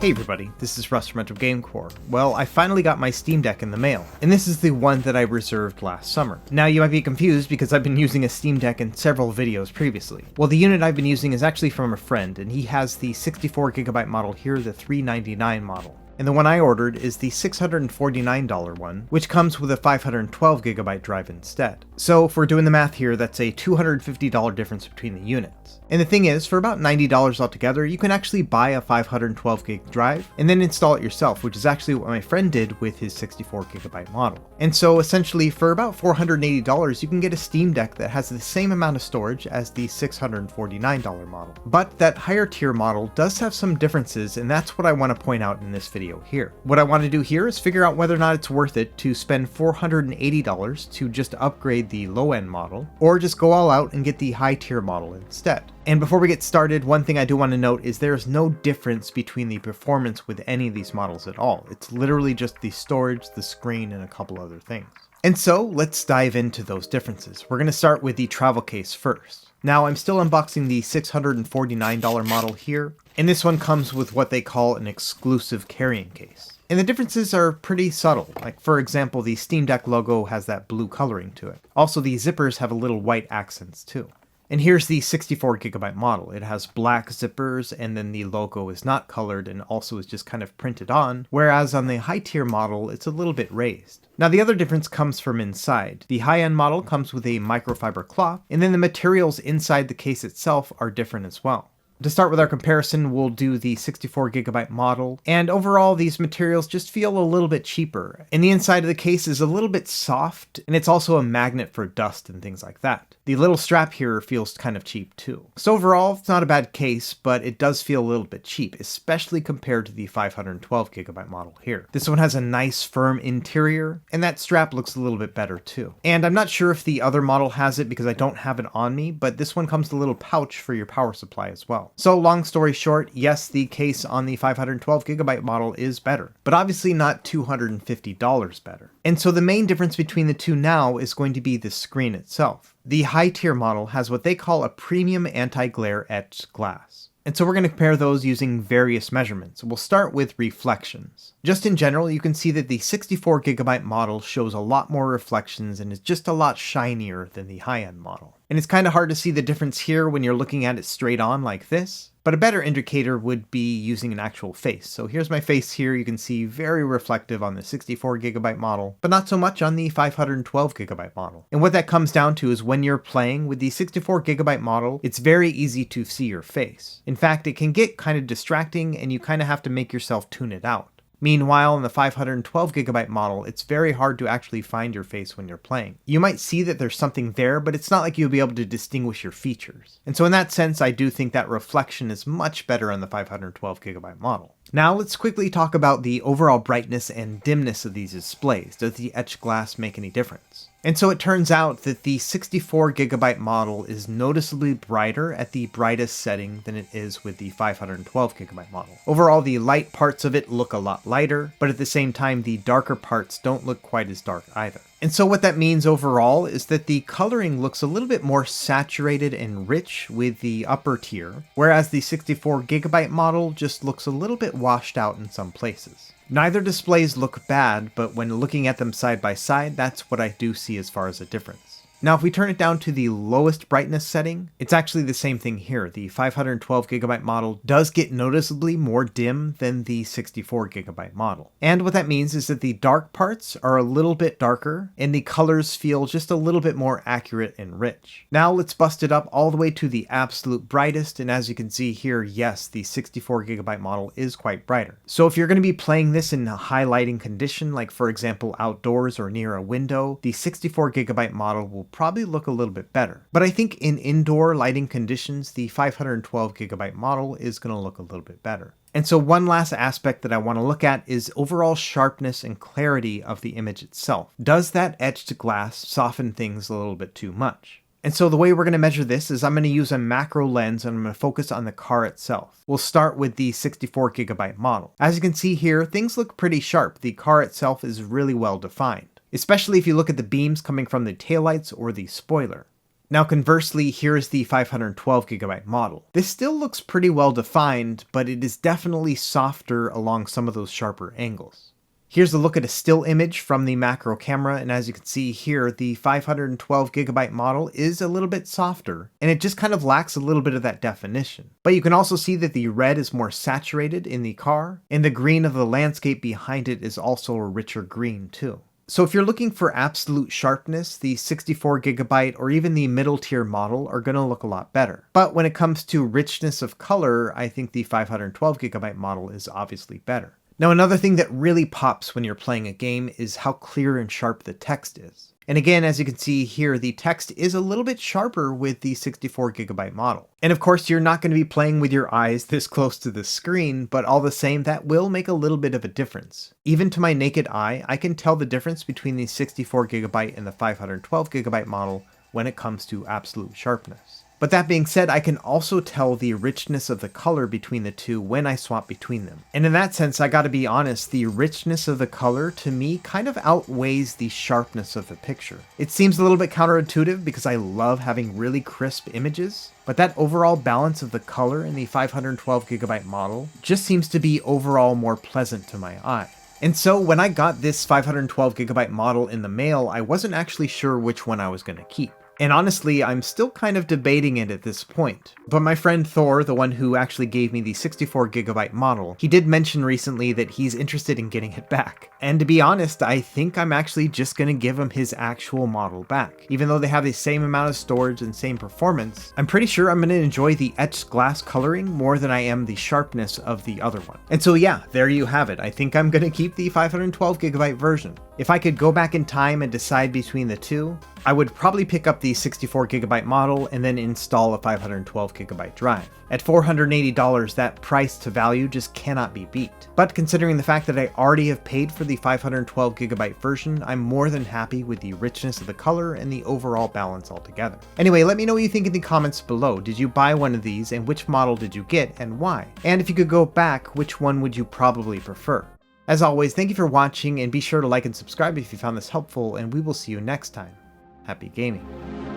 Hey everybody, this is Russ from Retro Game Core. Well, I finally got my Steam Deck in the mail, and this is the one that I reserved last summer. Now you might be confused because I've been using a Steam Deck in several videos previously. Well, the unit I've been using is actually from a friend, and he has the 64GB model here, the $399 model. And the one I ordered is the $649 one, which comes with a 512GB drive instead. So if we're doing the math here, that's a $250 difference between the units. And the thing is, for about $90 altogether, you can actually buy a 512GB drive and then install it yourself, which is actually what my friend did with his 64GB model. And so essentially for about $480, you can get a Steam Deck that has the same amount of storage as the $649 model. But that higher tier model does have some differences, and that's what I want to point out in this video here. What I want to do here is figure out whether or not it's worth it to spend $480 to just upgrade the low-end model, or just go all out and get the high tier model instead. And before we get started, one thing I do want to note is there's no difference between the performance with any of these models at all. It's literally just the storage, the screen, and a couple other things. And so let's dive into those differences. We're going to start with the travel case first. Now I'm still unboxing the $649 model here, and this one comes with what they call an exclusive carrying case. And the differences are pretty subtle. Like for example, the Steam Deck logo has that blue coloring to it. Also the zippers have a little white accents too. And here's the 64GB model. It has black zippers, and then the logo is not colored and also is just kind of printed on, whereas on the high tier model, it's a little bit raised. Now the other difference comes from inside. The high-end model comes with a microfiber cloth, and then the materials inside the case itself are different as well. To start with our comparison, we'll do the 64GB model, and overall these materials just feel a little bit cheaper. And the inside of the case is a little bit soft, and it's also a magnet for dust and things like that. The little strap here feels kind of cheap too. So overall, it's not a bad case, but it does feel a little bit cheap, especially compared to the 512GB model here. This one has a nice firm interior, and that strap looks a little bit better too. And I'm not sure if the other model has it because I don't have it on me, but this one comes with a little pouch for your power supply as well. So long story short, yes, the case on the 512GB model is better, but obviously not $250 better. And so the main difference between the two now is going to be the screen itself. The high tier model has what they call a premium anti-glare etched glass. And so we're going to compare those using various measurements. We'll start with reflections. Just in general, you can see that the 64GB model shows a lot more reflections and is just a lot shinier than the high-end model. And it's kind of hard to see the difference here when you're looking at it straight on like this, but a better indicator would be using an actual face. So here's my face here. You can see very reflective on the 64GB model, but not so much on the 512GB model. And what that comes down to is when you're playing with the 64GB model, it's very easy to see your face. In fact, it can get kind of distracting and you kind of have to make yourself tune it out. Meanwhile, in the 512GB model, it's very hard to actually find your face when you're playing. You might see that there's something there, but it's not like you'll be able to distinguish your features. And so in that sense, I do think that reflection is much better on the 512GB model. Now let's quickly talk about the overall brightness and dimness of these displays. Does the etched glass make any difference? And so it turns out that the 64GB model is noticeably brighter at the brightest setting than it is with the 512GB model. Overall, the light parts of it look a lot lighter, but at the same time, the darker parts don't look quite as dark either. And so what that means overall is that the coloring looks a little bit more saturated and rich with the upper tier, whereas the 64GB model just looks a little bit washed out in some places. Neither displays look bad, but when looking at them side by side, that's what I do see as far as a difference. Now if we turn it down to the lowest brightness setting, it's actually the same thing here. The 512GB model does get noticeably more dim than the 64GB model. And what that means is that the dark parts are a little bit darker and the colors feel just a little bit more accurate and rich. Now let's bust it up all the way to the absolute brightest, and as you can see here, yes, the 64GB model is quite brighter. So if you're going to be playing this in a high lighting condition, like for example outdoors or near a window, the 64GB model will probably look a little bit better. But I think in indoor lighting conditions, the 512GB model is going to look a little bit better. And so one last aspect that I want to look at is overall sharpness and clarity of the image itself. Does that etched glass soften things a little bit too much? And so the way we're going to measure this is I'm going to use a macro lens and I'm going to focus on the car itself. We'll start with the 64GB model. As you can see here, things look pretty sharp. The car itself is really well defined, especially if you look at the beams coming from the taillights or the spoiler. Now conversely, here is the 512GB model. This still looks pretty well defined, but it is definitely softer along some of those sharper angles. Here's a look at a still image from the macro camera, and as you can see here, the 512GB model is a little bit softer, and it just kind of lacks a little bit of that definition. But you can also see that the red is more saturated in the car, and the green of the landscape behind it is also a richer green too. So if you're looking for absolute sharpness, the 64GB or even the middle tier model are going to look a lot better. But when it comes to richness of color, I think the 512GB model is obviously better. Now another thing that really pops when you're playing a game is how clear and sharp the text is. And again, as you can see here, the text is a little bit sharper with the 64GB model. And of course, you're not going to be playing with your eyes this close to the screen, but all the same, that will make a little bit of a difference. Even to my naked eye, I can tell the difference between the 64GB and the 512GB model when it comes to absolute sharpness. But that being said, I can also tell the richness of the color between the two when I swap between them. And in that sense, I gotta be honest, the richness of the color to me kind of outweighs the sharpness of the picture. It seems a little bit counterintuitive because I love having really crisp images, but that overall balance of the color in the 512GB model just seems to be overall more pleasant to my eye. And so when I got this 512GB model in the mail, I wasn't actually sure which one I was gonna keep. And honestly, I'm still kind of debating it at this point. But my friend Thor, the one who actually gave me the 64GB model, he did mention recently that he's interested in getting it back. And to be honest, I think I'm actually just gonna give him his actual model back. Even though they have the same amount of storage and same performance, I'm pretty sure I'm gonna enjoy the etched glass coloring more than I am the sharpness of the other one. And so yeah, there you have it. I think I'm gonna keep the 512GB version. If I could go back in time and decide between the two, I would probably pick up the 64GB model and then install a 512GB drive. At $480, that price to value just cannot be beat. But considering the fact that I already have paid for the 512GB version, I'm more than happy with the richness of the color and the overall balance altogether. Anyway, let me know what you think in the comments below. Did you buy one of these, and which model did you get and why? And if you could go back, which one would you probably prefer? As always, thank you for watching, and be sure to like and subscribe if you found this helpful, and we will see you next time. Happy gaming.